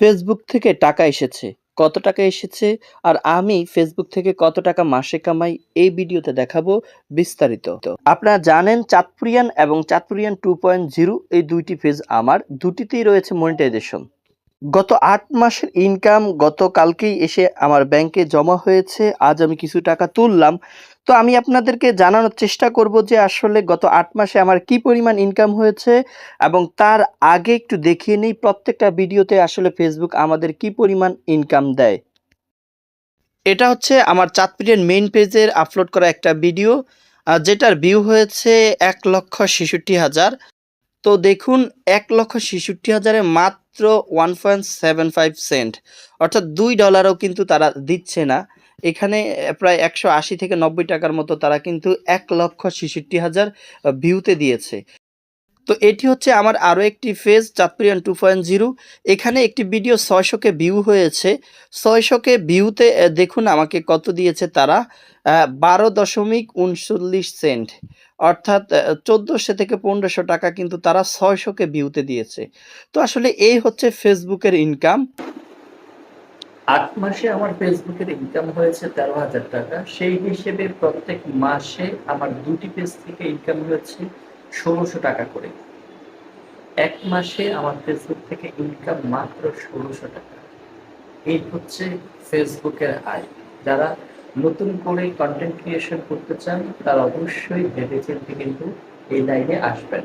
Facebook থেকে টাকা এসেছে। কত টাকা এসেছে? আর আমি ফেসবুক থেকে কত টাকা মাসে কামাই এই ভিডিওতে দেখাবো বিস্তারিত। আপনারা জানেন চাঁদপুরিয়ান এবং চাঁদপুরিয়ান 2.0 এই ২ টি পেজ আমার। দুটিতেই রয়েছে মনিটাইজেশন। গত ৮ মাসের ইনকাম গতকালকেই এসে আমার ব্যাংকে জমা হয়েছে। আজ আমি কিছু টাকা তুললাম। তো আমি আপনাদেরকে জানানোর চেষ্টা করব যে আসলে গত ৮ মাসে আমার কি পরিমাণ ইনকাম হয়েছে এবং তার আগে একটু দেখিয়ে নেই প্রত্যেকটা ভিডিওতে আসলে ফেসবুক আমাদের কি পরিমাণ ইনকাম দেয়। এটা হচ্ছে আমার চাঁদপুরের মেইন পেজের আপলোড করা একটা ভিডিও যেটার ভিউ হয়েছে ১,৬৬,০০০। তো দেখুন ১,৬৬,০০০ মাত্র 1.75 সেন্ট অর্থাৎ $2 কিন্তু তারা দিচ্ছে না। এখানে প্রায় ১৮০ থেকে ৯০ টাকার মতো তারা কিন্তু ১,৬৬,০০০ ভিউতে দিয়েছে। তো এটি হচ্ছে আমার আরও একটি পেজ চাঁদপুরিয়ান 2.0। এখানে একটি ভিডিও ৬০০ কে ভিউ হয়েছে। ৬০০ কে ভিউতে দেখুন আমাকে কত দিয়েছে তারা ১২.৩৯ সেন্ট অর্থাৎ ১৪০০ থেকে ১৫০০ টাকা কিন্তু তারা ৬০০ কে ভিউতে দিয়েছে। তো আসলে এই হচ্ছে ফেসবুকের ইনকাম। ৮ মাসে আমার ফেসবুকের ইনকাম হয়েছে ১৩,০০০ টাকা। সেই হিসেবে প্রত্যেক মাসে আমার ২ টি পেজ থেকে ইনকাম হয়েছে ১৬০০ টাকা করে। ১ মাসে আমার ফেসবুক থেকে ইনকাম মাত্র ১৬০০ টাকা। এই হচ্ছে ফেসবুকের আয়। যারা নতুন করে কনটেন্ট ক্রিয়েশন করতে চান তারা অবশ্যই ভেবেচিন্তে কিন্তু এই লাইনে আসবেন।